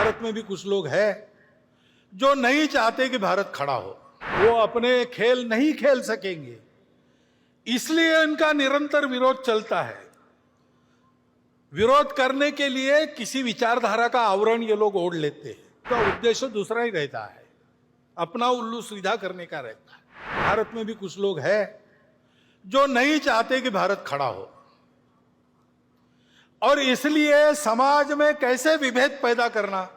भारत में भी कुछ लोग हैं जो नहीं चाहते कि भारत खड़ा हो। वो अपने खेल नहीं खेल सकेंगे, इसलिए इनका निरंतर विरोध चलता है। विरोध करने के लिए किसी विचारधारा का आवरण ये लोग ओढ़ लेते हैं। तो उद्देश्य दूसरा ही रहता है, अपना उल्लू सीधा करने का रहता है। भारत में भी कुछ लोग हैं जो नहीं चाहते कि भारत खड़ा हो, और इसलिए समाज में कैसे विभेद पैदा करना,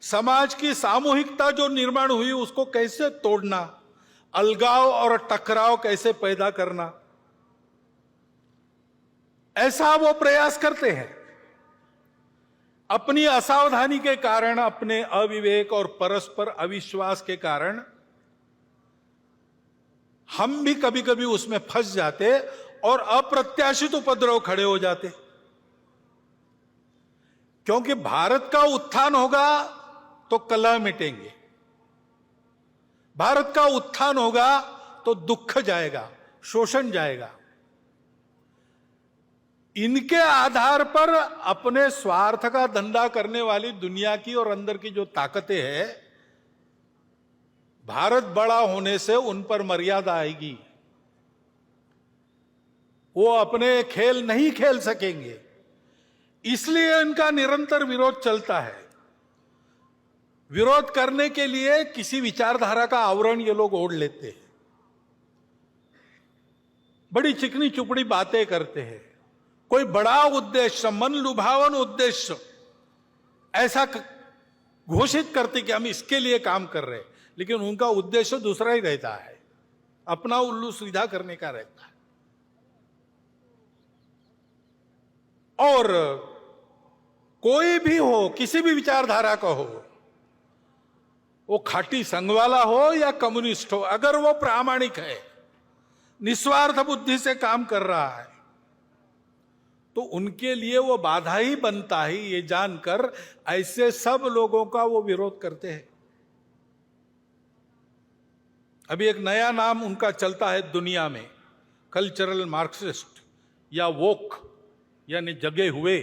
समाज की सामूहिकता जो निर्माण हुई उसको कैसे तोड़ना, अलगाव और टकराव कैसे पैदा करना, ऐसा वो प्रयास करते हैं। अपनी असावधानी के कारण, अपने अविवेक और परस्पर अविश्वास के कारण हम भी कभी कभी उसमें फंस जाते और अप्रत्याशित उपद्रव खड़े हो जाते। क्योंकि भारत का उत्थान होगा तो कलह मिटेंगे, भारत का उत्थान होगा तो दुख जाएगा, शोषण जाएगा। इनके आधार पर अपने स्वार्थ का धंधा करने वाली दुनिया की और अंदर की जो ताकतें हैं, भारत बड़ा होने से उन पर मर्यादा आएगी। वो अपने खेल नहीं खेल सकेंगे, इसलिए इनका निरंतर विरोध चलता है। विरोध करने के लिए किसी विचारधारा का आवरण ये लोग ओढ़ लेते हैं, बड़ी चिकनी चुपड़ी बातें करते हैं, कोई बड़ा उद्देश्य, मन लुभावन उद्देश्य ऐसा घोषित करते कि हम इसके लिए काम कर रहे हैं, लेकिन उनका उद्देश्य दूसरा ही रहता है, अपना उल्लू सीधा करने का रहता है। और कोई भी हो, किसी भी विचारधारा का हो, वो खाटी संघ वाला हो या कम्युनिस्ट हो, अगर वो प्रामाणिक है, निस्वार्थ बुद्धि से काम कर रहा है, तो उनके लिए वो बाधा ही बनता है। ये जानकर ऐसे सब लोगों का वो विरोध करते हैं। अभी एक नया नाम उनका चलता है दुनिया में, कल्चरल मार्क्सिस्ट या वोक, यानी जगे हुए,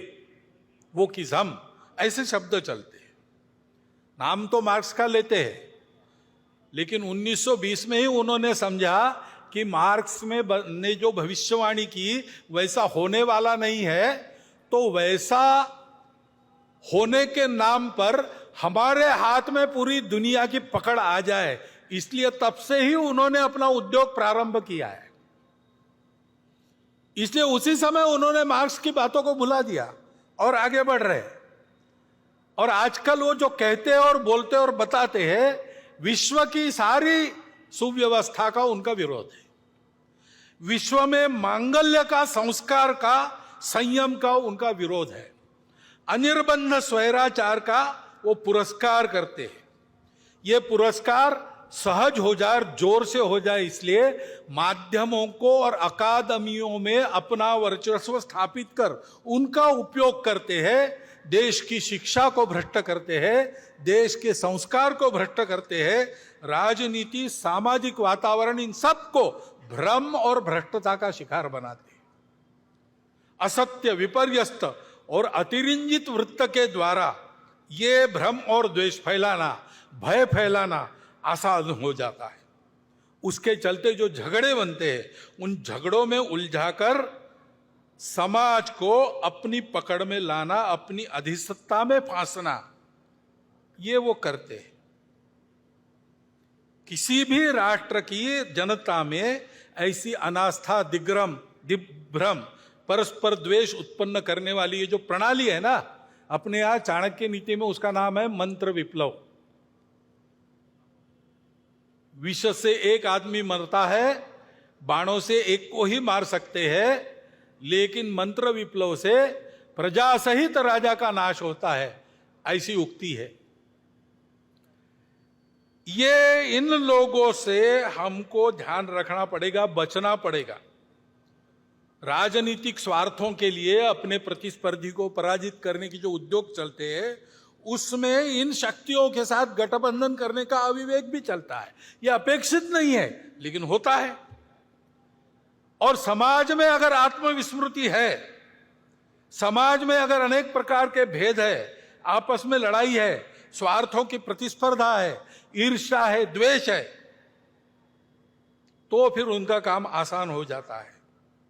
वोकिज्म, ऐसे शब्द चलते हैं। नाम तो मार्क्स का लेते हैं, लेकिन 1920 में ही उन्होंने समझा कि मार्क्स में ने जो भविष्यवाणी की वैसा होने वाला नहीं है, तो वैसा होने के नाम पर हमारे हाथ में पूरी दुनिया की पकड़ आ जाए, इसलिए तब से ही उन्होंने अपना उद्योग प्रारंभ किया है। इसलिए उसी समय उन्होंने मार्क्स की बातों को भुला दिया और आगे बढ़ रहे हैं। और आजकल वो जो कहते और बोलते और बताते हैं, विश्व की सारी सुव्यवस्था का उनका विरोध है। विश्व में मांगल्य का, संस्कार का, संयम का उनका विरोध है। अनिर्बंध स्वैराचार का वो पुरस्कार करते हैं। ये पुरस्कार सहज हो जाए, जोर से हो जाए, इसलिए माध्यमों को और अकादमियों में अपना वर्चस्व स्थापित कर उनका उपयोग करते हैं। देश की शिक्षा को भ्रष्ट करते हैं, देश के संस्कार को भ्रष्ट करते हैं, राजनीति, सामाजिक वातावरण, इन सबको भ्रम और भ्रष्टता का शिकार बनाते हैं। असत्य, विपर्यस्त और अतिरंजित वृत्त के द्वारा ये भ्रम और द्वेष फैलाना, भय फैलाना आसान हो जाता है। उसके चलते जो झगड़े बनते हैं, उन झगड़ों में उलझाकर समाज को अपनी पकड़ में लाना, अपनी अधिसत्ता में फांसना, ये वो करते हैं। किसी भी राष्ट्र की जनता में ऐसी अनास्था, दिग्भ्रम, परस्पर द्वेष उत्पन्न करने वाली ये जो प्रणाली है ना, अपने यहां चाणक्य नीति में उसका नाम है मंत्र विप्लव। विष से एक आदमी मरता है, बाणों से एक को ही मार सकते हैं, लेकिन मंत्र विप्लव से प्रजा सहित राजा का नाश होता है, ऐसी उक्ति है। ये इन लोगों से हमको ध्यान रखना पड़ेगा, बचना पड़ेगा। राजनीतिक स्वार्थों के लिए अपने प्रतिस्पर्धी को पराजित करने की जो उद्योग चलते हैं, उसमें इन शक्तियों के साथ गठबंधन करने का अविवेक भी चलता है। यह अपेक्षित नहीं है, लेकिन होता है। और समाज में अगर आत्मविस्मृति है, समाज में अगर अनेक प्रकार के भेद है, आपस में लड़ाई है, स्वार्थों की प्रतिस्पर्धा है, ईर्ष्या है, द्वेष है, तो फिर उनका काम आसान हो जाता है।